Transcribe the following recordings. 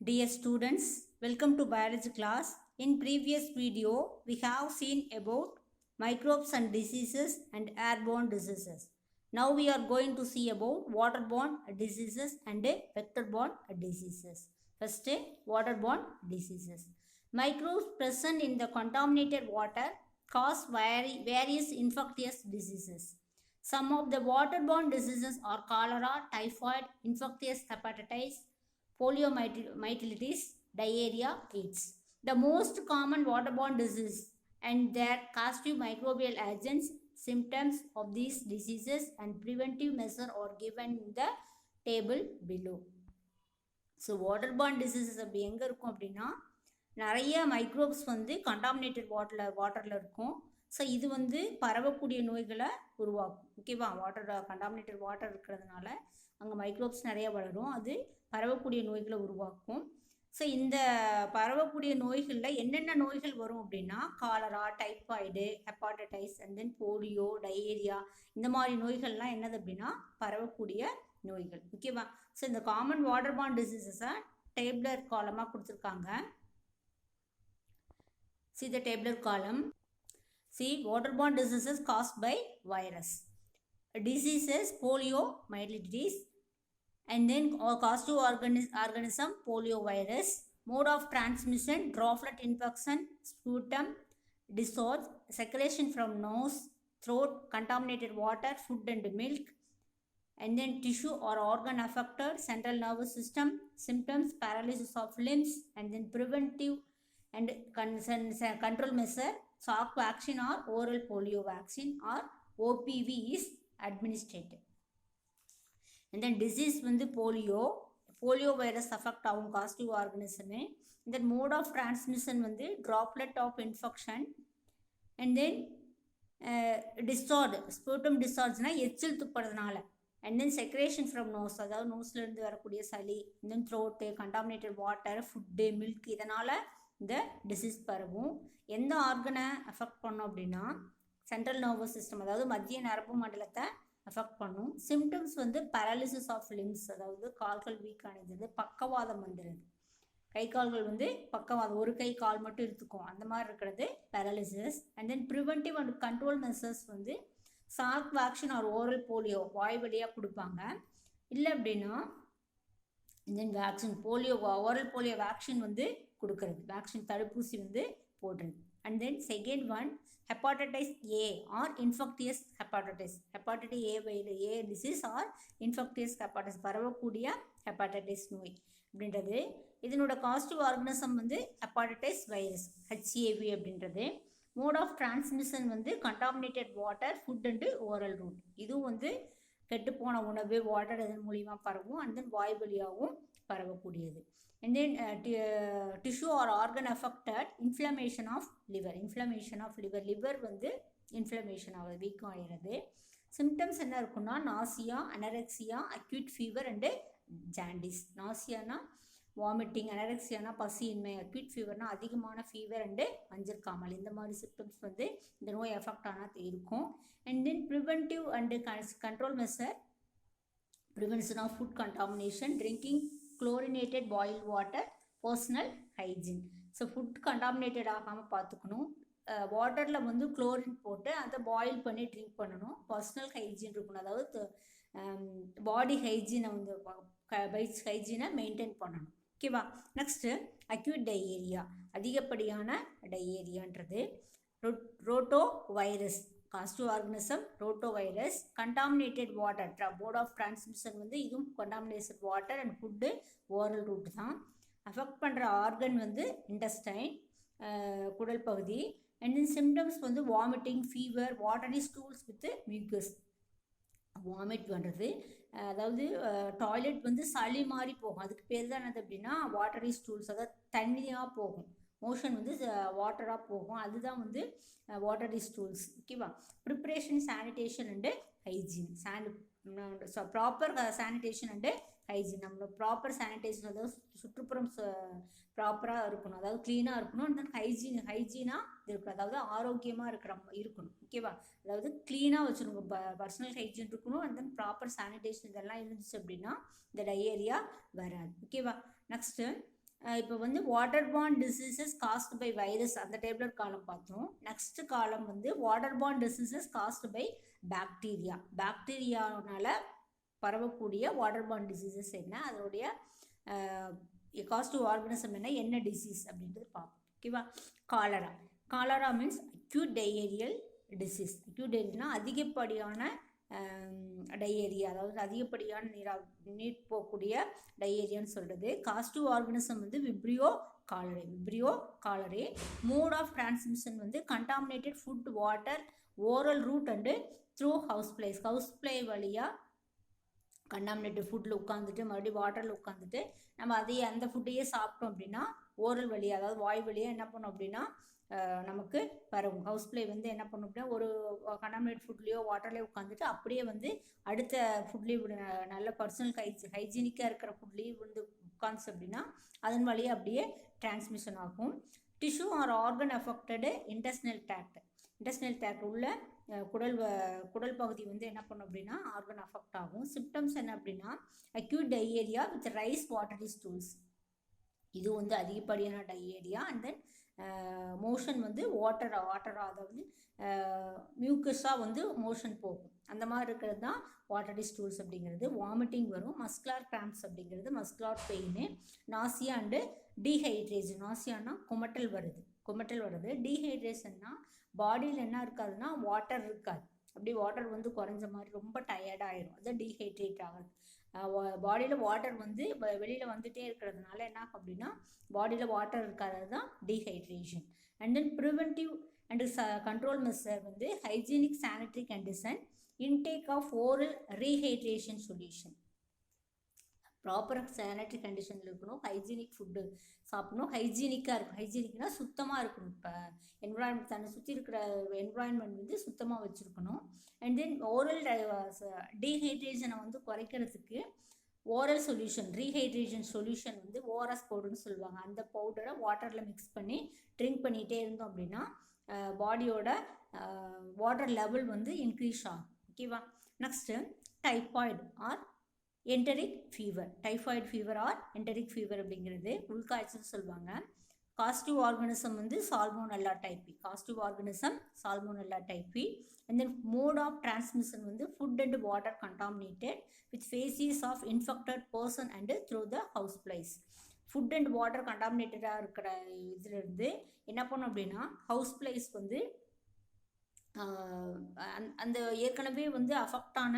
Dear students, welcome to biology class. In previous video, we have seen about microbes and diseases and airborne diseases. Now we are going to see about waterborne diseases and vector-borne diseases. First, waterborne diseases. Microbes present in the contaminated water cause various infectious diseases. Some of the waterborne diseases are cholera, typhoid, infectious hepatitis, poliomyelitis, diarrhea, AIDS. The most common waterborne disease and their causative microbial agents, symptoms of these diseases and preventive measures are given in the table below. So waterborne diseases அப்படி எங்கே இருக்கும் அப்படின்னா நிறைய microbes வந்து contaminated வாட்டரில் இருக்கும். So இது வந்து பரவக்கூடிய நோய்களை உருவாக்கும். ஓகேவா, கண்டாமினேட்டட் வாட்டர் இருக்கிறதுனால அங்கே மைக்ரோப்ஸ் நிறைய வளரும், அது பரவக்கூடிய நோய்களை உருவாக்கும். ஸோ இந்த பரவக்கூடிய நோய்களில் என்னென்ன நோய்கள் வரும் அப்படின்னா cholera, typhoid, hepatitis and then polio, diarrhoea, இந்த மாதிரி நோய்கள்லாம் என்னது அப்படின்னா பரவக்கூடிய நோய்கள். ஓகேவா, ஸோ இந்த காமன் வாட்டர்பார்ன் டிசீசஸை டேபிளர் காலமாக கொடுத்துருக்காங்க. See the tabular column. See waterborne diseases caused by virus. Diseases poliomyelitis and then causative organism poliovirus. Mode of transmission droplet infection, sputum, discharge, secretion from nose, throat, contaminated water, food and milk. And then tissue or organ affected, central nervous system, symptoms paralysis of limbs, and then preventive and control measure, shock vaccine or oral polio vaccine or OPV is administered. And then disease வந்து polio virus affect ஆகும் causative organism. And then mode of transmission வந்து droplet of infection. And then discharge, sputum dischargeனா எச்சில் துப்புறதுனால. And then secretion from nose, அதாவது நோஸ்லேருந்து வரக்கூடிய சளி. And then throat, contaminated water, food, milk, இதனால் இந்த disease பரவும். எந்த ஆர்கனை அஃபெக்ட் பண்ணும் அப்படின்னா சென்ட்ரல் நர்வஸ் சிஸ்டம், அதாவது மத்திய நரம்பு மண்டலத்தை அஃபெக்ட் பண்ணும். சிம்டம்ஸ் வந்து பேரலிசிஸ் ஆஃப் லிம்ஸ், அதாவது கால்கள் வீக் ஆனது, பக்கவாதம் வந்துடுது, கை கால்கள் வந்து பக்கவாதம், ஒரு கை கால் மட்டும் எடுத்துக்கும், அந்த மாதிரி இருக்கிறது paralysis. And then preventive and control measures வந்து Salk vaccine or oral polio வாய் வழியாக கொடுப்பாங்க. இல்லை அப்படின்னா then vaccine polio, oral polio vaccine வந்து கொடுக்கறது, வேக்சின் தடுப்பூசி வந்து போடுறது. And then second one hepatitis A or infectious hepatitis. Hepatitis A disease or infectious hepatitis, பரவக்கூடிய ஹெப்பாட்டிடைஸ் நோய் அப்படின்றது. இதனோட காஸ்டிவ் ஆர்கனிசம் வந்து ஹெப்பாட்டிடைஸ் வைரஸ், ஹெச்ஏவி அப்படின்றது. மோட் ஆஃப் டிரான்ஸ்மிஷன் வந்து contaminated water, food and oral root. இதுவும் வந்து கெட்டுப்போன உணவு, வாட்டர் இதன் மூலியமாக பரவும். அண்ட் தென் வாய் வழியாகவும் பரவக்கூடியது. And then tissue or organ affected, inflammation of liver. liver வந்து இன்ஃப்ளமேஷன் ஆகுது, வீக்கம் ஆகிறது. சிம்டம்ஸ் என்ன இருக்குன்னா nausea, anorexia, acute fever and jaundice. நாசியானா வாமிட்டிங், அனரெக்சியானா பசியின்மை, அக்யூட் ஃபீவர்னா அதிகமான ஃபீவர் அண்டு மஞ்சள் இந்த மாதிரி சிம்டம்ஸ் வந்து இந்த நோய் எஃபெக்ட் ஆனால் இருக்கும். And then preventive and control measure, prevention of food contamination, drinking chlorinated boiled water, personal hygiene. So food contaminated ஆகாமல் பார்த்துக்கணும். வாட்டரில் வந்து குளோரின் போட்டு அதை பாயில் பண்ணி ட்ரிங்க் பண்ணணும். பர்சனல் ஹைஜீன் இருக்கணும், அதாவது பாடி ஹைஜீனை வந்து ஹைஜீனை மெயின்டைன் பண்ணணும். ஓகேவா, நெக்ஸ்ட்டு அக்யூட் டயேரியா, அதிகப்படியான டயேரியான்றது. Rotavirus, causative organism rotavirus. Contaminated water, mode of transmission வந்து இதுவும் contaminated water and food oral route தான். அஃபெக்ட் பண்ணுற ஆர்கன் வந்து இன்டெஸ்டைன், குடல் பகுதி. அண்ட் தென் சிம்டம்ஸ் வந்து vomiting, fever, watery stools with mucus, vomit பண்ணுறது, அதாவது டாய்லெட் வந்து சளி மாதிரி போகும், அதுக்கு பேர் தான் என்னது அப்படின்னா வாட்டரி ஸ்டூல்ஸ், அதாவது தண்ணியாக போகும், மோஷன் வந்து வாட்டராக போகும், அதுதான் வந்து வாட்டரி ஸ்டூல்ஸ். ஓகேவா, preparation, sanitation and hygiene. Proper sanitation and hygiene, நம்ம ப்ராப்பர் சானிடேஷன், அதாவது சுற்றுப்புறம் ப்ராப்பராக இருக்கணும், அதாவது க்ளீனாக இருக்கணும். அண்ட் தென் ஹைஜீனாக இருக்கணும், அதாவது ஆரோக்கியமாக இருக்கணும். ஓகேவா, அதாவது க்ளீனாக வச்சுருங்க, பர்சனல் ஹைஜீன் இருக்கணும். அண்ட் தென் ப்ராப்பர் சானிடேஷன் இதெல்லாம் இருந்துச்சு அப்படின்னா இந்த டயேரியா வராது. ஓகேவா, நெக்ஸ்ட்டு இப்போ வந்து waterborne diseases caused by virus அந்த டேப்லெட் காலம் பார்த்தோம். நெக்ஸ்ட் காலம் வந்து waterborne diseases caused by bacteria. பாக்டீரியானால பரவக்கூடிய வாட்டர் பார்ன் டிசீசஸ் என்ன, அதனுடைய காஸ்ட் டு ஆர்கனிசம் என்ன டிசீஸ் அப்படின்றது பார்ப்போம். ஓகேவா. Cholera. Cholera means acute diarrhoeal disease. Acute டயேரியல்னா அதிகப்படியான டயேரியா, அதாவது அதிகப்படியான நீர் போகக்கூடிய டயேரியான்னு சொல்கிறது. காஸ்ட் டு ஆர்கனிசம் வந்து Vibrio cholerae. Mode of transmission வந்து contaminated food, water, oral route and through house play வழியாக கண்டாமினேட்டட் ஃபுட்டில் உட்காந்துட்டு மறுபடியும் வாட்டரில் உட்காந்துட்டு நம்ம அந்த ஃபுட்டையே சாப்பிட்டோம் அப்படின்னா ஓரல் வழியாக, அதாவது வாய் வழியாக என்ன பண்ணோம் அப்படின்னா நமக்கு பரவும். ஹவுஸ் பிளே வந்து என்ன பண்ணும் அப்படின்னா ஒரு கண்டாமினேட் ஃபுட்லேயோ வாட்டர்லேயோ உட்காந்துட்டு அப்படியே வந்து அடுத்த ஃபுட்லேயும் நல்ல பர்சனல் ஹைஜீனிக்காக இருக்கிற ஃபுட்லேயும் வந்து உட்காந்துச்சு அப்படின்னா அதன் வழியாக அப்படியே டிரான்ஸ்மிஷன் ஆகும். Tissue or organ affected intestinal tract உள்ள குடல் பகுதி வந்து என்ன பண்ணும் அப்படின்னா ஆர்கன் அஃபெக்ட் ஆகும். சிம்டம்ஸ் என்ன அப்படின்னா acute diarrhoea with rice watery stools, இது வந்து அதிகப்படியான டயேரியா. அண்ட் தென் மோஷன் வந்து வாட்டர் அதாவது மியூக்கஸாக வந்து மோஷன் போகும். அந்த மாதிரி இருக்கிறது தான் வாட்டரி ஸ்டூல்ஸ் அப்படிங்கிறது. வாமிட்டிங் வரும். மஸ்குலார் கிராம்ப்ஸ் அப்படிங்கிறது muscular pain. Nausea and dehydration. நாசியானா குமட்டல் வருது. டீஹைட்ரேஷன்னா பாடியில் என்ன இருக்காதுன்னா வாட்டர் இருக்காது. அப்படி வாட்டர் வந்து குறைஞ்ச மாதிரி ரொம்ப டயர்டாகிடும். அது டீஹைட்ரேட் ஆகுது. பாடியில் வாட்டர் வந்து வெளியில் வந்துகிட்டே இருக்கிறதுனால என்ன ஆகும் அப்படின்னா பாடியில் வாட்டர் இருக்காது தான் dehydration. And then preventive and control measure வந்து hygienic sanitary condition, intake of oral rehydration solution. ப்ராப்பராக சானிட்டரி கண்டிஷனில் இருக்கணும். ஹைஜீனிக் ஃபுட்டு சாப்பிடணும். ஹைஜீனிக்காக இருக்கும். ஹைஜீனிக்னா சுத்தமாக இருக்கணும். இப்போ என்விரான்மெண்ட் தன்னை சுற்றி இருக்கிற என்விரான்மெண்ட் வந்து சுத்தமாக வச்சுருக்கணும். அண்ட் தென் ஓரல் டீஹைட்ரேஷனை வந்து குறைக்கிறதுக்கு ஓரல் சொல்யூஷன், ரீஹைட்ரேஷன் சொல்யூஷன் வந்து ஓஆர்எஸ் பவுடர்னு சொல்லுவாங்க. அந்த பவுடரை வாட்டரில் மிக்ஸ் பண்ணி ட்ரிங்க் பண்ணிகிட்டே இருந்தோம் அப்படின்னா பாடியோட வாட்டர் லெவல் வந்து இன்க்ரீஸ் ஆகும். ஓகேவா. Next typhoid or enteric fever. Typhoid fever or enteric fever அப்படிங்கிறது உள்காய்ச்சல் சொல்லுவாங்க. காஸ்டிவ் ஆர்கனிசம் வந்து Salmonella typhi. And then mode of transmission வந்து food and water contaminated with faeces of infected person and through the house flies. Food and water கண்டாமினேட்டடாக இருக்கிற இதுலேருந்து என்ன பண்ணும் அப்படின்னா ஹவுஸ் பிளேஸ் வந்து அந்த ஏற்கனவே வந்து அஃபெக்டான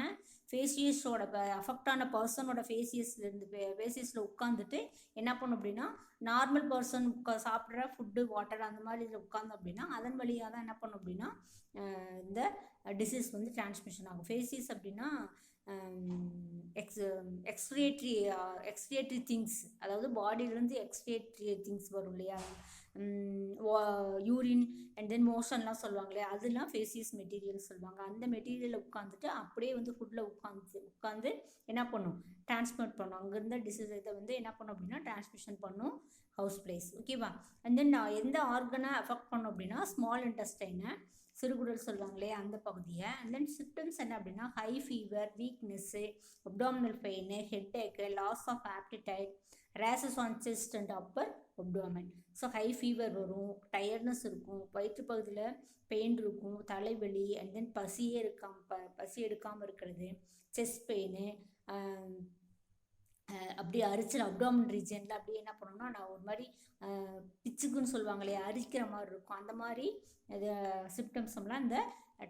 பர்சனோட ஃபேசியஸில் உட்காந்துட்டு என்ன பண்ணும் அப்படின்னா நார்மல் பர்சன் சாப்பிட்ற ஃபுட்டு வாட்டர் அந்த மாதிரி இதில் உட்காந்து அப்படின்னா அதன் வழியாக தான் என்ன பண்ணும் அப்படின்னா இந்த டிசீஸ் வந்து டிரான்ஸ்மிஷன் ஆகும். ஃபேசியஸ் அப்படின்னா எக்ஸ்கிரியேட்டரி திங்ஸ், அதாவது பாடியிலேருந்து எக்ஸ்கிரியேட்டரி திங்ஸ் வரும் இல்லையா, யூரின் அண்ட் தென் மோஷன்லாம் சொல்லுவாங்க இல்லையா, அதெல்லாம் ஃபேசியஸ் மெட்டீரியல் சொல்லுவாங்க. அந்த மெட்டீரியலில் உட்காந்துட்டு அப்படியே வந்து ஃபுட்டில் உட்காந்து என்ன பண்ணும் டிரான்ஸ்மிட் பண்ணும். அங்கேருந்த டிசீஸ் இதை வந்து என்ன பண்ணும் அப்படின்னா டிரான்ஸ்மிஷன் பண்ணும் ஹவுஸ் பிளேஸ். ஓகேவா. அண்ட் தென் எந்த ஆர்கனை அஃபெக்ட் பண்ணும் அப்படின்னா ஸ்மால் இன்டெஸ்டைனை, சிறுகுடல் சொல்லுவாங்க இல்லையா அந்த பகுதியை. அண்ட் தென் சிம்டம்ஸ் என்ன அப்படின்னா high fever, weakness, abdominal pain, headache, loss of appetite, rashes on chest and upper abdomen. So high fever வரும், டயர்ட்னஸ் இருக்கும், வயிற்று பகுதியில் பெயின் இருக்கும், தலைவலி, அண்ட் தென் பசி எடுக்காமல் இருக்கிறது, செஸ்ட் பெயின், அப்படியே அரிச்சல் அப்டாமன் ரீஜனில் அப்படியே என்ன பண்ணோம்னா நான் ஒரு மாதிரி பிச்சுக்குன்னு சொல்லுவாங்க இல்லையா, அரிக்கிற மாதிரி இருக்கும். அந்த மாதிரி இது சிம்டம்ஸ்லாம் இந்த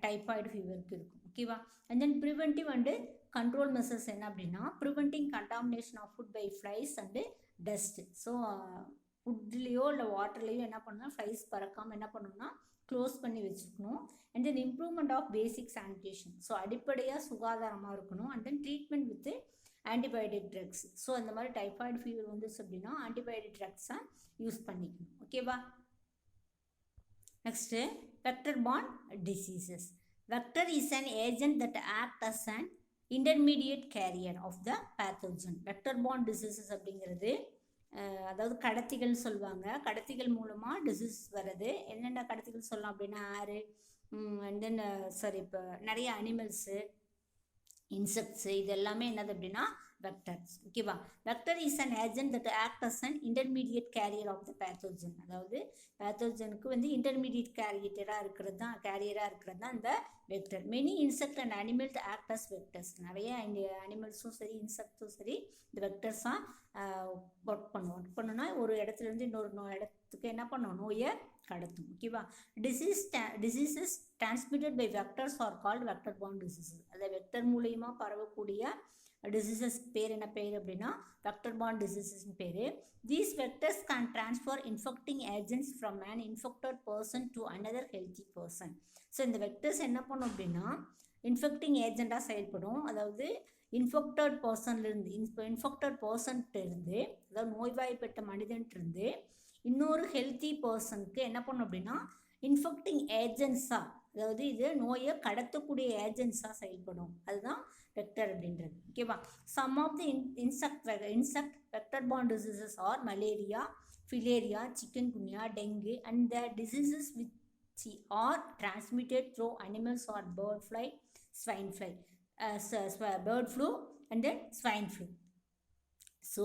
டைஃபாய்டு ஃபீவருக்கு இருக்கும். ஓகேவா. And then preventive and control measures என்ன அப்படின்னா preventing contamination of food by flies and dust. So ஃபுட்லேயோ இல்லை வாட்டர்லேயோ என்ன பண்ணணும் ஃப்ளைஸ் பறக்காமல் என்ன பண்ணணும்னா க்ளோஸ் பண்ணி வச்சுக்கணும். And then improvement of basic sanitation. So அடிப்படையாக சுகாதாரமாக இருக்கணும். And then treatment with antibiotic drugs. So அந்த மாதிரி டைஃபாய்டு ஃபீவர் வந்துச்சு அப்படின்னா ஆன்டிபயோட்டிக் ட்ரக்ஸை யூஸ் பண்ணிக்கணும். ஓகேவா. Next vector borne diseases. Vector is an agent that act as an intermediate carrier of the pathogen. Vector borne diseases அப்படிங்கிறது அதாவது கடத்திகள் சொல்லுவாங்க. கடத்திகள் மூலமாக டிசீஸ் வருது. என்னென்ன கடத்திகள் சொல்லலாம் அப்படின்னா ஏரு, அண்ட் தென் இப்போ நிறைய அனிமல்ஸு, இன்செக்ட்ஸு, இது எல்லாமே என்னது அப்படின்னா vectors. ஓகேவா? vector is an agent that act as an intermediate carrier of the pathogen. அதாவது பேத்தோஜனுக்கு வந்து இன்டர்மீடியட் கேரியராக இருக்கிறது தான் இந்த vector. Many insect and animals act as vectors. நிறைய அனிமல்ஸும் சரி இன்செக்ட்ஸும் சரி இந்த வெக்டர்ஸாக ஒர்க் பண்ணுன்னா ஒரு இடத்துலேருந்து இன்னொரு இடத்துக்கு என்ன பண்ணும், நோயை கடத்தும். ஓகேவா? Diseases transmitted by vectors are called vector borne diseases. அதை வெக்டர் மூலியமாக பரவக்கூடிய டிசீசஸ் பேர் என்ன பேர் அப்படின்னா வெக்டர் பார்ன் டிசீசஸ்னு பேர். These vectors can transfer infecting agents from an infected person to another healthy person. So இந்த வெக்டர்ஸ் என்ன பண்ணும் அப்படின்னா இன்ஃபெக்டிங் ஏஜெண்ட்டாக செயல்படும். அதாவது இன்ஃபெக்டட் பர்சன்லேருந்து இருந்து அதாவது நோய்வாய்ப்பட்ட மனிதன்ட்டு இன்னொரு ஹெல்த்தி பர்சனுக்கு என்ன பண்ணும் அப்படின்னா இன்ஃபெக்டிங் ஏஜென்ட்ஸாக, அதாவது இது நோயை கடத்தக்கூடிய ஏஜென்ட்ஸாக செயல்படும். அதுதான் வெக்டர் அப்படின்றது. ஓகேவா? Some of the insect vector borne diseases are malaria, filaria, chikungunya, dengue and the diseases which are transmitted through animals or bird flu and then swine flu. So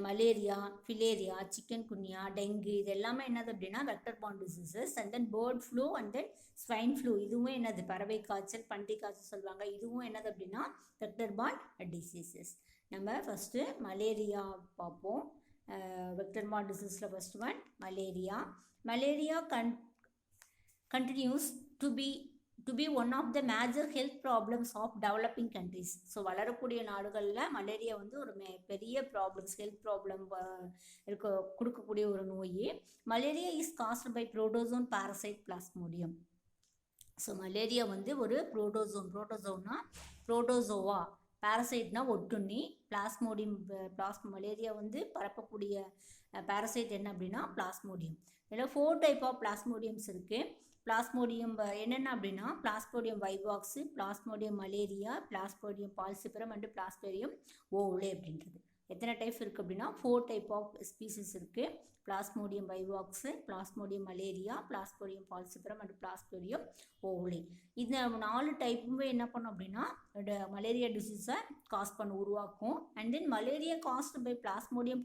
malaria, filaria, chikungunya, dengue இது எல்லாமே என்னது அப்படின்னா vector borne diseases. And then bird flu and then swine flu, இதுவும் என்னது பறவை காய்ச்சல், பன்றி காய்ச்சல் சொல்லுவாங்க, இதுவும் என்னது அப்படின்னா வெக்டர் பார்ன் டிசீசஸ். நம்ம ஃபஸ்ட்டு மலேரியா பார்ப்போம். வெக்டர் பார்ன் டிசீஸில் first one malaria. Malaria continues to be one of the major health problems of developing countries. So வளரக்கூடிய நாடுகளில் மலேரியா வந்து ஒரு பெரிய ப்ராப்ளம்ஸ், ஹெல்த் ப்ராப்ளம் கொடுக்கக்கூடிய ஒரு நோய். Malaria is caused by protozoan parasite plasmodium. So malaria வந்து ஒரு புரோட்டோசோவா, பாரசைட்னா ஒட்டுண்ணி, மலேரியா வந்து பரப்பக்கூடிய பாரசைட் என்ன அப்படின்னா பிளாஸ்மோடியம். இதில் 4 டைப் ஆஃப் பிளாஸ்மோடியம்ஸ் இருக்குது. பிளாஸ்மோடியம் என்னென்ன அப்படின்னா plasmodium vivax, plasmodium malaria, plasmodium falciparum and plasmodium ovale அப்படின்றது. எத்தனை டைப் இருக்குது அப்படின்னா 4 டைப் ஆஃப் ஸ்பீசிஸ் இருக்குது. Plasmodium vivax, plasmodium malaria, plasmodium falciparum and plasmodium ovale. இந்த 4 டைப்புமே என்ன பண்ணும் அப்படின்னா மலேரியா டிசீஸை உருவாக்கும். And then malaria caused by plasmodium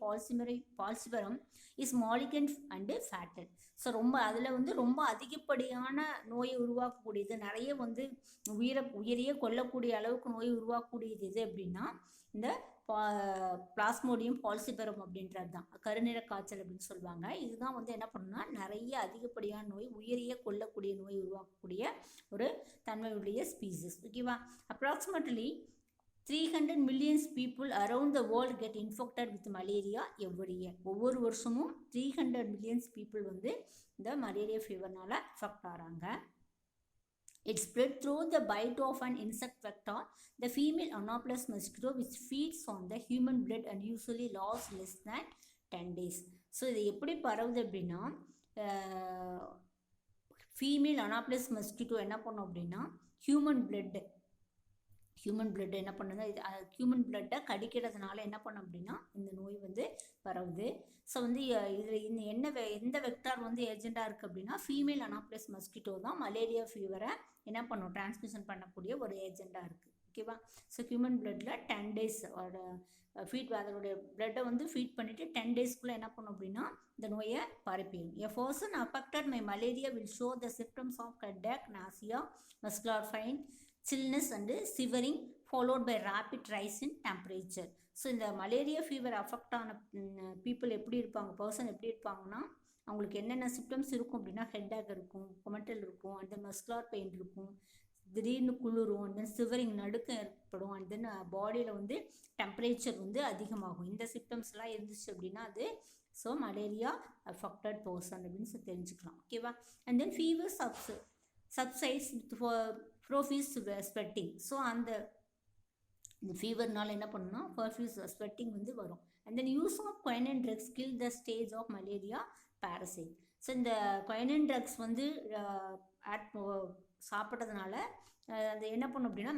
falciparum is malignant and fatal. So அதில் வந்து ரொம்ப அதிகப்படியான நோயை உருவாக்கக்கூடியது, நிறைய வந்து உயிரையே கொல்லக்கூடிய அளவுக்கு நோயை உருவாக்கக்கூடியது எது அப்படின்னா இந்த பிளாஸ்மோடியம் பால்சிபரம் அப்படின்றது தான். கருநிற காய்ச்சல் அப்படின்னு சொல்லுவாங்க. இதுதான் வந்து என்ன பண்ணுன்னா நிறைய அதிகப்படியான நோய், உயிரையே கொல்லக்கூடிய நோய் உருவாக்கக்கூடிய ஒரு தன்மையுடைய ஸ்பீசிஸ். ஓகேவா? Approximately 300 million people around the world get infected with malaria every year. ஒவ்வொரு வருஷமும் 300 million people வந்து இந்த மலேரியா ஃபீவர்னால அஃபெக்ட் ஆகிறாங்க. It spread through the bite of an insect vector, the female Anopheles mosquito, which feeds on the human blood and usually lasts less than 10 days. So இது எப்படி பரவுது அப்படின்னா female அனாப்ளஸ் mosquito என்ன பண்ணும் அப்படின்னா ஹியூமன் பிளட் என்ன பண்ணுது, ஹியூமன் பிளட்டை கடிக்கிறதுனால என்ன பண்ணும் அப்படின்னா இந்த நோய் வந்து பரவுது. ஸோ வந்து இதில் எந்த வெக்டார் வந்து ஏஜெண்டாக இருக்குது அப்படின்னா ஃபீமேல் அனாப்ளஸ் மஸ்கிட்டோ தான் மலேரியா ஃபீவரை என்ன பண்ணும் டிரான்ஸ்மிஷன் பண்ணக்கூடிய ஒரு ஏஜெண்டாக இருக்குது. ஓகேவா? ஸோ ஹியூமன் பிளட்டில் 10 days அதனுடைய பிளட்டை வந்து ஃபீட் பண்ணிவிட்டு 10 daysக்குள்ளே என்ன பண்ணும் அப்படின்னா இந்த நோயை பரப்பிடும். A person affected by malaria will show the symptoms of headache, nausea, muscular pain, chillness and shivering followed by rapid rise in temperature. So இந்த மலேரியா ஃபீவர் அஃபெக்ட் ஆன பர்சன் எப்படி இருப்பாங்கன்னா அவங்களுக்கு என்னென்ன சிம்டம்ஸ் இருக்கும் அப்படின்னா ஹெட்டேக் இருக்கும், கொமட்டல் இருக்கும், அண்ட் தென் மஸ்குலர் பெயின் இருக்கும், திடீர்னு குளிரும், அண்ட் தென் சிவரிங் நடுக்கம் ஏற்படும், அண்ட் தென் பாடியில் வந்து டெம்பரேச்சர் வந்து அதிகமாகும். இந்த சிம்டம்ஸ்லாம் இருந்துச்சு அப்படின்னா அது ஸோ மலேரியா அஃபெக்டட் பர்சன் அப்படின்னு தெரிஞ்சுக்கலாம். ஓகேவா? And then fever subsides profuse sweating. So அந்த ஃபீவர்னால என்ன பண்ணுன்னா profuse sweating வந்து வரும். And then use of quinine drugs kill the stage of malaria parasite. So இந்த quinine drugs வந்து சாப்பிட்றதுனால அது என்ன பண்ணும் அப்படின்னா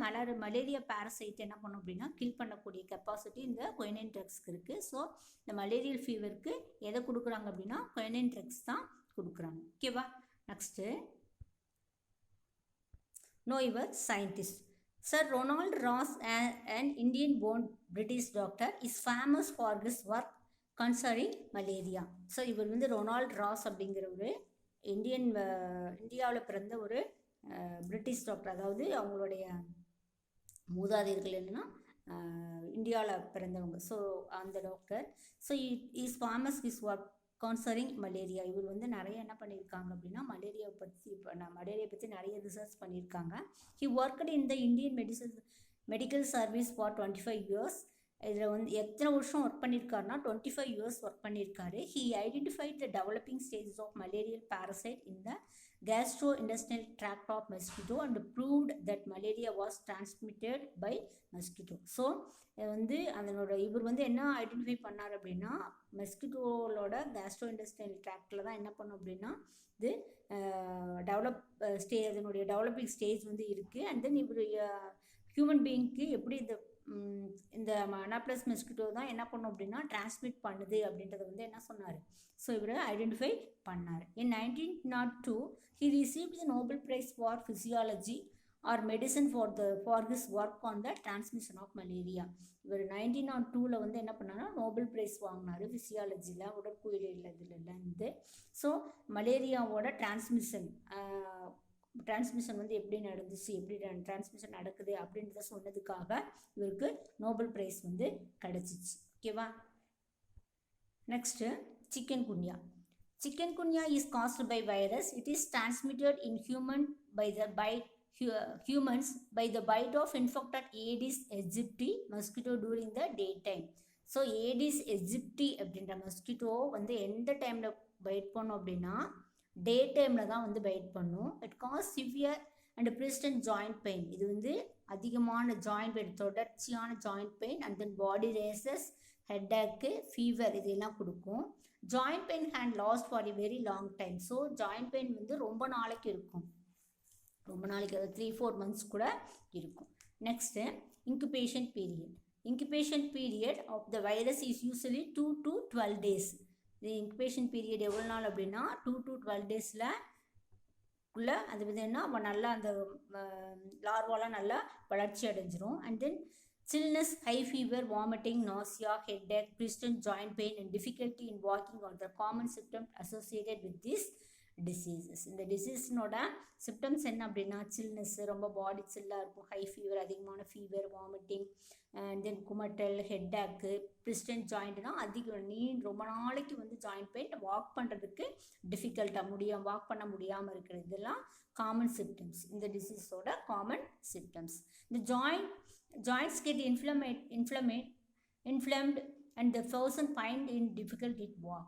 மலேரியா பேரசைட் என்ன பண்ணும் அப்படின்னா கில் பண்ணக்கூடிய கெப்பாசிட்டி இந்த quinine drugsக்கு இருக்குது. ஸோ இந்த மலேரியல் ஃபீவருக்கு எதை கொடுக்குறாங்க அப்படின்னா quinine drugs தான் கொடுக்குறாங்க. ஓகேவா? நெக்ஸ்ட்டு நோய்வர் scientist. Sir Ronald Ross, an Indian-born British doctor, is famous for his work concerning malaria. So இவர் வந்து ரொனால்ட் ராஸ் அப்படிங்கிற ஒரு இந்தியாவில் பிறந்த ஒரு பிரிட்டிஷ் டாக்டர். அதாவது அவங்களுடைய மூதாதையர்கள் என்னன்னா இந்தியாவில் பிறந்தவங்க. ஸோ அந்த doctor. So is famous his work concerning malaria. இவர் வந்து நிறைய என்ன பண்ணியிருக்காங்க அப்படின்னா மலேரியா பற்றி நிறைய ரிசர்ச் பண்ணியிருக்காங்க. He worked in the Indian medical service for 25 years. இதில் வந்து எத்தனை வருஷம் ஒர்க் பண்ணியிருக்காருன்னா 25 இயர்ஸ் ஒர்க் பண்ணியிருக்காரு. He identified the developing stages of malarial parasite in the gastrointestinal tract of mosquito and proved that malaria was transmitted by mosquito. So வந்து அதனோட இவர் வந்து என்ன ஐடென்டிஃபை பண்ணார் அப்படின்னா மஸ்கிட்டோலோட கேஸ்ட்ரோஇன்டெஸ்டைனல் ட்ராக்டில் தான் என்ன பண்ணும் அப்படின்னா இது அதனுடைய டெவலப்பிங் ஸ்டேஜ் வந்து இருக்குது. அண்ட் தென் இவர் ஹியூமன் பீயிங்க்கு எப்படி இந்த அனாப்ளஸ் மஸ்கிட்டோ தான் என்ன பண்ணும் அப்படின்னா டிரான்ஸ்மிட் பண்ணுது அப்படின்றத வந்து என்ன சொன்னார். ஸோ இவர் ஐடென்டிஃபை பண்ணார். இன் 1902 he received the Nobel Prize for Physiology or Medicine for his work on the transmission of malaria. இவர் 1902 வந்து என்ன பண்ணார்னா நோபல் ப்ரைஸ் வாங்கினார் ஃபிசியாலஜியில், உடற்குயிரியல் இதுலேருந்து. ஸோ மலேரியாவோட டிரான்ஸ்மிஷன் வந்து எப்படி நடந்துச்சு, எப்படி டிரான்ஸ்மிஷன் நடக்குது அப்படின்றத சொன்னதுக்காக இவருக்கு நோபல் ப்ரைஸ் வந்து கிடச்சிச்சு. ஓகேவா. Next சிக்கன்குன்யா. Chikungunya is caused by virus. It is transmitted in humans by the bite of infected Aedes aegypti mosquito during the daytime. So Aedes aegypti அப்படின்ற மஸ்கிட்டோ வந்து எந்த டைமில் பைட் பண்ணும் அப்படின்னா டே டைமில் தான் வந்து பைட் பண்ணும். It cause severe and persistent joint pain. இது வந்து அதிகமான ஜாயிண்ட் பெயின், தொடர்ச்சியான joint pain, and then body aches, headache, fever இதெல்லாம் கொடுக்கும். Joint pain and last for a very long time. So joint pain வந்து ரொம்ப நாளைக்கு இருக்கும், ரொம்ப நாளைக்கு, அதாவது 3-4 months கூட இருக்கும். Next incubation period. Incubation period of the virus is usually 2 to 12 days. இது இன்குபேஷன் பீரியட் எவ்வளோ நாள் அப்படின்னா 2 to 12 days உள்ள அது வந்து என்ன நல்லா அந்த லார்வாலாம் நல்லா வளர்ச்சி அடைஞ்சிரும். And then chillness, high fever, vomiting, nausea, headache, persistent joint pain and difficulty in walking are the common symptoms associated with these diseases. இந்த டிசீஸ்னோட சிம்டம்ஸ் என்ன அப்படின்னா சில்னஸ், ரொம்ப பாடி சில்லாக இருக்கும், ஹை ஃபீவர், அதிகமான ஃபீவர், வாமிட்டிங், அண்ட் தென் குமட்டல், ஹெட்டேக்கு, persistent ஜாயிண்ட்னா ரொம்ப நாளைக்கு வந்து ஜாயிண்ட் பெயின், வாக் பண்ணுறதுக்கு டிஃபிகல்ட்டாக வாக் பண்ண முடியாமல் இருக்கிறது, இதெல்லாம் காமன் சிம்டம்ஸ், இந்த டிசீஸோட காமன் சிம்டம்ஸ். இந்த joints get inflamed and the person find in difficulty to walk.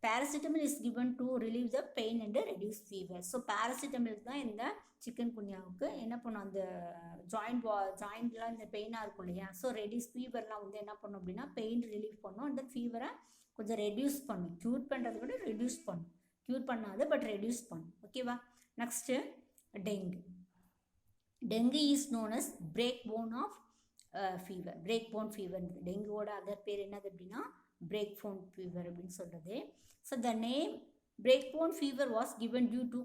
Paracetamol is given to relieve the pain and reduce fever. So paracetamol தான் இந்த சிக்கன்குன்யாவுக்கு என்ன பண்ணும், அந்த ஜாயிண்ட்லாம் இந்த பெயினாக இருக்கும் இல்லையா, ஸோ ரெடியூஸ் ஃபீவர்லாம் வந்து என்ன பண்ணும் அப்படின்னா பெயின் ரிலீவ் பண்ணும், அந்த ஃபீவரை கொஞ்சம் ரெடியூஸ் பண்ணும். க்யூர் பண்ணுறதை விட ரெடியூஸ் பண்ணும், க்யூர் பண்ணாது பட் ரெடியூஸ் பண்ணும். ஓகேவா. Next dengue. Dengue is known as break bone of fever. Break bone fever, டெங்குவோட அதர் பேர் என்னது அப்படின்னா பிரேக் போன் ஃபீவர் அப்படின்னு சொல்கிறது. So the name break bone fever was given due to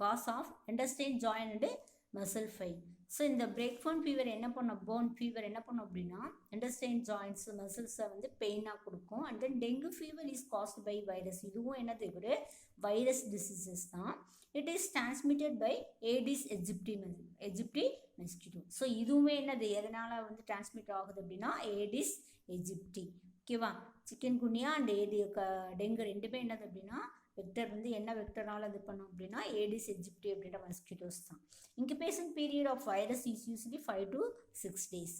cause of இன்டெஸ்டைன் joint and muscle pain. So இந்த break bone fever என்ன பண்ணும், போன் ஃபீவர் என்ன பண்ணும் அப்படின்னா இன்டெஸ்டைன் ஜாயின்ஸ், மசில்ஸை வந்து பெயினாக கொடுக்கும். And then dengue fever is caused by virus. இதுவும் என்னது ஒரு வைரஸ் டிசீசஸ் தான். It is transmitted by aedes aegypti mosquito. So இதுவுமே என்னது எதனால் வந்து டிரான்ஸ்மிட் ஆகுது அப்படின்னா ஏடிஸ் எஜிப்டி. ஓகேவா. சிக்கன்குன்யா அண்ட் டெங்கு ரெண்டுமே என்னது அப்படின்னா வெக்டர் வந்து என்ன வெக்டரால் இது பண்ணோம் அப்படின்னா ஏடிஸ் எஜிப்டி அப்படின்ற மஸ்கிட்டோஸ் தான். Incubation period of virus is usually 5 to 6 days.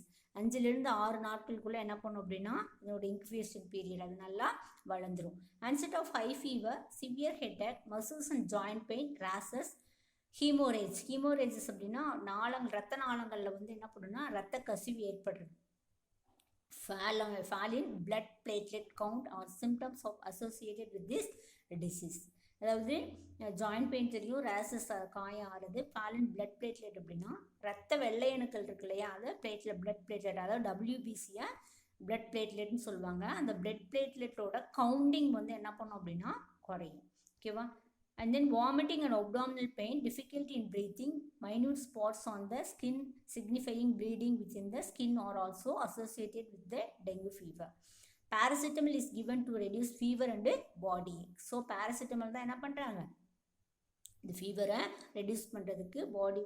5-6 நாட்களுக்குள்ளே என்ன பண்ணும் அப்படின்னா இதோட இன்குபேஷன் பீரியட் அது நல்லா வளர்ந்துடும். Onset of high fever, severe headache, muscles and joint pain, rashes, haemorrhages அப்படின்னா ரத்த நாளங்களில் வந்து என்ன பண்ணுன்னா ரத்த கசிவு ஏற்படுறது. Fall in blood platelet count are symptoms of associated with this disease. அதாவது ஜாயிண்ட் பெயின் தெரியும், ரேசஸ் காயம் ஆறுது, ஃபாலின் பிளட் பிளேட்லெட் அப்படின்னா ரத்த வெள்ளை அணுக்கள் இருக்கு இல்லையா, அதை பிளட் பிளேட்லெட் அதாவது WBCயை பிளட் பிளேட்லெட்னு சொல்லுவாங்க. அந்த பிளட் பிளேட்லெட்டோட கவுண்டிங் வந்து என்ன பண்ணும் அப்படின்னா குறையும். ஓகேவா. and then vomiting and abdominal pain, difficulty in breathing, minute spots on the skin signifying bleeding within the skin are also associated with the dengue fever. Paracetamol is given to reduce fever and body ache. So paracetamol தான் என்ன பண்ணுறாங்க, இந்த ஃபீவரை reduce பண்ணுறதுக்கு பாடி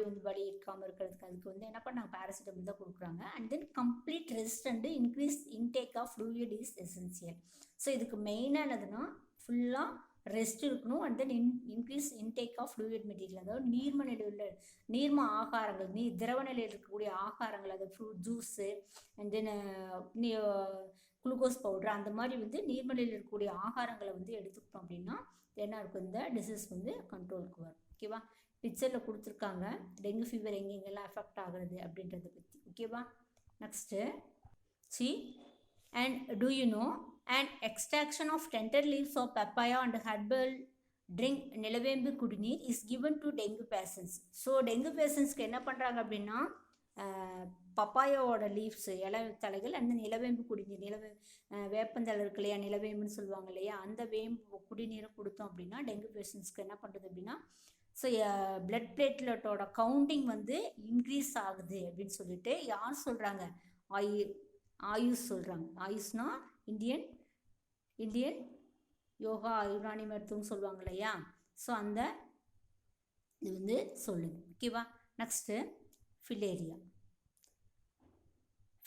வந்து வலி இருக்காமல் இருக்கிறதுக்கு அதுக்கு வந்து என்ன பண்ணாங்க, பேராசிட்டமால் தான் கொடுக்குறாங்க. And then complete rest and increase intake of fluid is essential. So இதுக்கு மெயினானதுன்னா ஃபுல்லாக ரெஸ்ட் இருக்கணும். And then increase intake of fluid material, அதாவது நீர்மநிலையில் உள்ள நீர்ம ஆகாரங்கள், திரவ நிலையில் இருக்கக்கூடிய ஆகாரங்கள், அதாவது fruit juice and then glucose powder, அந்த மாதிரி வந்து நீர்மநிலையில் இருக்கக்கூடிய ஆகாரங்களை வந்து எடுத்துக்கிட்டோம் அப்படின்னா என்ன இருக்கும், இந்த டிசீஸ் வந்து கண்ட்ரோலுக்கு வரும். ஓகேவா, பிக்சரில் கொடுத்துருக்காங்க டெங்கு ஃபீவர் எங்கெங்கெல்லாம் அஃபெக்ட் ஆகுறது அப்படின்றத பற்றி. ஓகேவா, next C and do you know and extraction of tender leaves of papaya and herbal drink nilavembu kudineer is given to dengue patients. So dengue பேஷண்ட்ஸ்க்கு என்ன பண்ணுறாங்க அப்படின்னா பப்பாயாவோட லீவ்ஸ் இலை தலைகள் அந்த நிலவேம்பு குடிநீர், வேப்பந்தலை இருக்கு இல்லையா, நிலவேம்புன்னு சொல்லுவாங்க இல்லையா, அந்த வேம்பு குடிநீரை கொடுத்தோம் அப்படின்னா டெங்கு பேஷண்ட்ஸ்க்கு என்ன பண்ணுறது அப்படின்னா, ஸோ பிளட் பிளேட்லெட்டோட கவுண்டிங் வந்து இன்க்ரீஸ் ஆகுது அப்படின்னு சொல்லிட்டு யார் சொல்கிறாங்க, ஆயுஷ் சொல்கிறாங்க. ஆயுஷ்னா இந்தியன் யோகா யுனானி மருத்துவம் சொல்லுவாங்க இல்லையா, ஸோ அந்த இது வந்து சொல்லுது. ஓகேவா, next ஃபிலேரியா.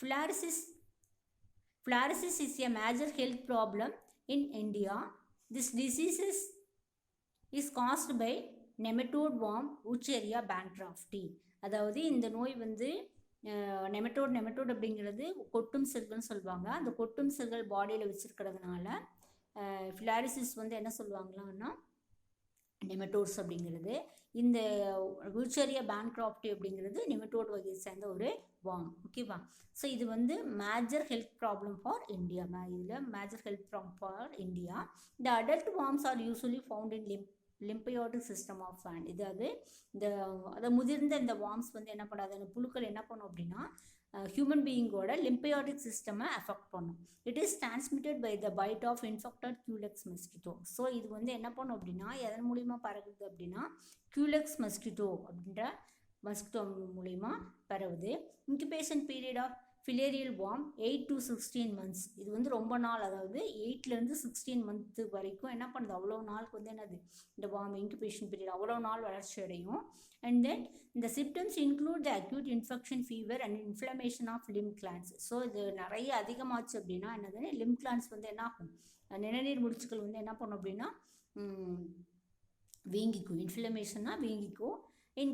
Filariasis is a major health problem in India. This disease is caused by nematode worm Wucheria bancrofti. அதாவது இந்த நோய் வந்து நெமட்டோட் அப்படிங்கிறது கொட்டும் செல்கள்னு சொல்லுவாங்க. அந்த கொட்டும் செல்கள் பாடியில் வச்சுருக்கிறதுனால ஃபிலாரிசிஸ் வந்து என்ன சொல்லுவாங்களான்னா நெமட்டோட்ஸ் அப்படிங்கிறது. இந்த வூச்செரியா பேன்க்ராஃப்டி அப்படிங்கிறது நெமட்டோட் வகையை சேர்ந்த ஒரு வார்ம். ஓகேவா, ஸோ இது வந்து major health problem for India. இதில் major health problem for India. இந்த adult worms are usually found in lymphatic system of man. இது அதை முதிர்ந்த இந்த வார்ம்ஸ் வந்து என்ன பண்ணாது, அந்த புழுக்கள் என்ன பண்ணும் அப்படின்னா ஹியூமன் பீயிங்கோட லிம்பயோட்டிக் சிஸ்டமை அஃபெக்ட் பண்ணும். It is transmitted by the bite of infected culex mosquito. So இது வந்து என்ன பண்ணும் அப்படின்னா எதன் மூலிமா பரவுது அப்படின்னா கியூலெக்ஸ் மஸ்கிட்டோ அப்படின்ற மஸ்கிட்டோ மூலிமா பரவுது. Incubation period of filarial worm 8 to 16 months. இது வந்து ரொம்ப நாள், அதாவது 8லேருந்து 16 month வரைக்கும் என்ன பண்ணுது, அவ்வளோ நாளுக்கு வந்து என்னது இந்த வார்ம் இன்குபேஷன் பீரியட் அவ்வளோ நாள் வளர்ச்சி அடையும். அண்ட் தென் இந்த symptoms include the acute infection, fever and inflammation of lymph glands. So இது நிறைய அதிகமாச்சு அப்படின்னா என்னதுன்னு லிம் கிளான்ஸ் வந்து என்ன ஆகும், நிணநீர் முடிச்சுக்கள் வந்து என்ன பண்ணும் அப்படின்னா வீங்கிக்கும். இன்ஃப்ளமேஷன்னா வீங்கிக்கும். In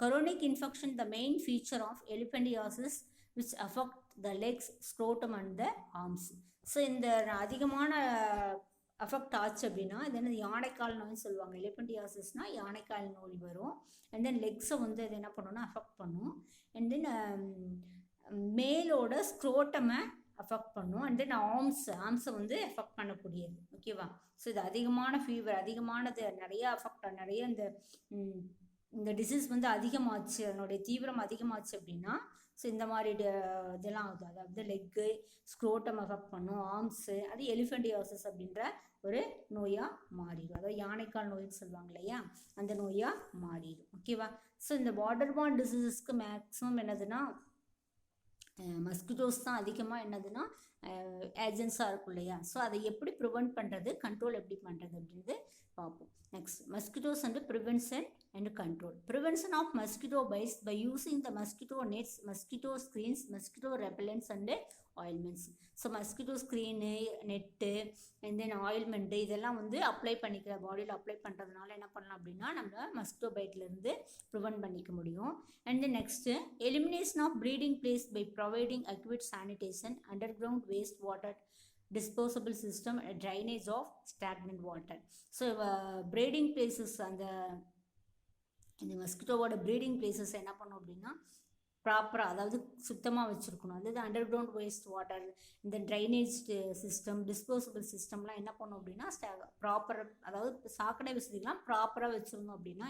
chronic infection, the main feature of elephantiasis which affect the legs, scrotum and the arms. So இந்த அதிகமான அஃபெக்ட் ஆச்சு அப்படின்னா இது என்ன யானைக்கால் நோய்னு சொல்லுவாங்க. எலிஃபென்டியாசிஸ்னால் யானைக்கால் நோய் வரும். அண்ட் தென் லெக்ஸை வந்து அது என்ன பண்ணுன்னா அஃபெக்ட் பண்ணும். அண்ட் தென் மேலோட ஸ்க்ரோட்டமை அஃபெக்ட் பண்ணும். அண்ட் தென் ஆர்ம்ஸை வந்து எஃபெக்ட் பண்ணக்கூடியது. ஓகேவா, ஸோ இது அதிகமான ஃபீவர், அதிகமானது நிறைய அஃபெக்ட், நிறைய இந்த டிசீஸ் வந்து அதிகமாச்சு, அதனுடைய தீவிரம் அதிகமாச்சு அப்படின்னா ஸோ இந்த மாதிரி இதெல்லாம் ஆகுது. அதாவது லெக்கு, ஸ்க்ரோட்டம் அஃபெக்ட் பண்ணும், ஆர்ம்ஸு, அது எலிஃபென்டியாசிஸ் அப்படின்ற ஒரு நோயாக மாறிடும். அதாவது யானைக்கால் நோய்னு சொல்லுவாங்க இல்லையா, அந்த நோயாக மாறிடும். ஓகேவா, ஸோ இந்த வாட்டர்பார்ன் டிசீசஸ்க்கு மேக்ஸிமம் என்னதுன்னா மஸ்கிட்டோஸ் தான் அதிகமாக என்னதுன்னா ஏஜென்ட்ஸாக இருக்கும் இல்லையா. ஸோ அதை எப்படி ப்ரிவெண்ட் பண்ணுறது, கண்ட்ரோல் எப்படி பண்ணுறது அப்படின்றது பார்ப்போம். Next mosquitoes and prevention and control. Prevention of mosquito bites by using the mosquito nets, mosquito screens, mosquito repellents and ointments. So mosquito screen, net and then ointment இதெல்லாம் வந்து apply பண்ணிக்கிற பாடியில் apply பண்ணுறதுனால என்ன பண்ணலாம் அப்படின்னா நம்ம மஸ்கிட்டோ பைட்லேருந்து ப்ரிவெண்ட் பண்ணிக்க முடியும். And then next elimination of breeding place by providing adequate sanitation, underground waste water disposable system, drainage of stagnant water. So breeding places, அந்த இந்த மஸ்கிட்டோவோட ப்ரீடிங் பிளேசஸ் என்ன பண்ணும் அப்படின்னா ப்ராப்பராக, அதாவது சுத்தமாக வச்சுருக்கணும். அதாவது அண்டர் கிரவுண்ட் வேஸ்ட் வாட்டர், இந்த ட்ரைனேஜ் சிஸ்டம், டிஸ்போசபிள் சிஸ்டம்லாம் என்ன பண்ணணும் அப்படின்னா ப்ராப்பராக, அதாவது சாக்கடை வசதிலாம் ப்ராப்பராக வச்சுருந்தோம் அப்படின்னா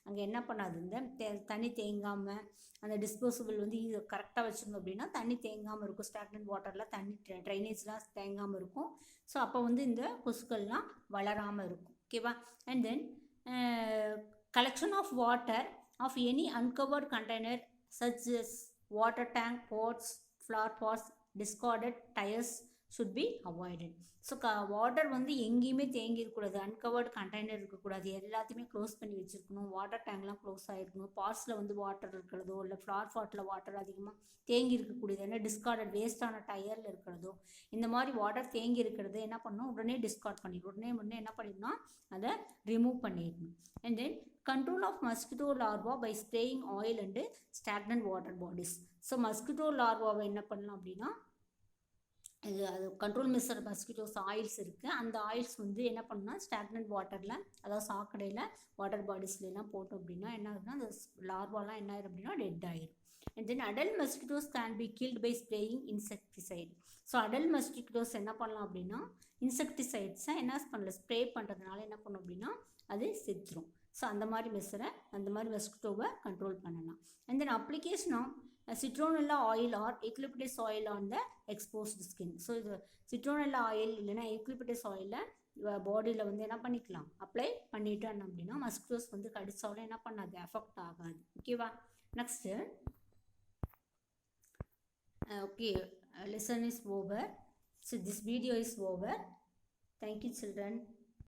அங்கே என்ன பண்ணாது, இந்த தண்ணி தேங்காமல், அந்த டிஸ்போசபிள் வந்து கரெக்டாக வச்சுருந்தோம் அப்படின்னா தண்ணி தேங்காமல் இருக்கும். ஸ்டாக்னன்ட் வாட்டரில் தண்ணி ட்ரைனேஜ்லாம் தேங்காமல் இருக்கும். ஸோ அப்போ வந்து இந்த கொசுக்கள்லாம் வளராமல் இருக்கும். ஓகேவா? And then collection of water of any uncovered container such as water tank, pots, flower pots, discarded tires should be avoided. So water வந்து எங்கேயுமே தேங்கி இருக்கக்கூடாது, அன்கவர்டு கண்டெய்னர் இருக்கக்கூடாது, எல்லாத்தையுமே க்ளோஸ் பண்ணி வச்சுருக்கணும். Water டேங்க்லாம் close ஆகிருக்கணும். பாட்ஸில் வந்து வாட்டர் இருக்கிறதோ இல்லை ஃப்ளவர் பாட்டில் வாட்டர் அதிகமாக தேங்கி இருக்கக்கூடியது, என்ன டிஸ்கார்டட் வேஸ்ட்டான டயரில் இருக்கிறதோ, இந்த மாதிரி வாட்டர் தேங்கி இருக்கிறது என்ன பண்ணணும், உடனே டிஸ்கார்ட் பண்ணிடணும். உடனே என்ன பண்ணிடணும், அதை ரிமூவ் பண்ணிடணும். And then control of mosquito larva by spraying oil and stagnant water bodies. So mosquito லார்வாவை என்ன பண்ணலாம் அப்படின்னா, அது கண்ட்ரோல் மெஷர் மஸ்கிட்டோஸ் ஆயில்ஸ் இருக்குது. அந்த ஆயில்ஸ் வந்து என்ன பண்ணணும்னா ஸ்டாக்னன்ட் வாட்டரில், அதாவது சாக்கடையில் வாட்டர் பாடிஸ்லாம் போட்டோம் அப்படின்னா என்ன ஆகுதுன்னா அந்த லார்வாலாம் என்ன ஆயிரும் அப்படின்னா டெட் ஆயிரும். And then adult mosquitoes can be killed by spraying insecticide. So adult mosquitoes என்ன பண்ணலாம் அப்படின்னா இன்செக்டிசைட்ஸை என்ன பண்ணல ஸ்ப்ரே பண்ணுறதுனால என்ன பண்ணும் அப்படின்னா அது செத்துரும். ஸோ அந்த மாதிரி மஸ்கிட்டோவை கண்ட்ரோல் பண்ணலாம். And then application of citronella oil or eucalyptus oil on the exposed skin. So இது citronella oil இல்லைன்னா eucalyptus oil பாடியில் வந்து என்ன பண்ணிக்கலாம், அப்ளை பண்ணிட்டோம் அப்படின்னா மஸ்கிட்டோஸ் வந்து கடிச்சாலும் என்ன பண்ணாது, எஃபெக்ட் ஆகாது. ஓகேவா? Next okay, lesson is over. So this video is over. Thank you children.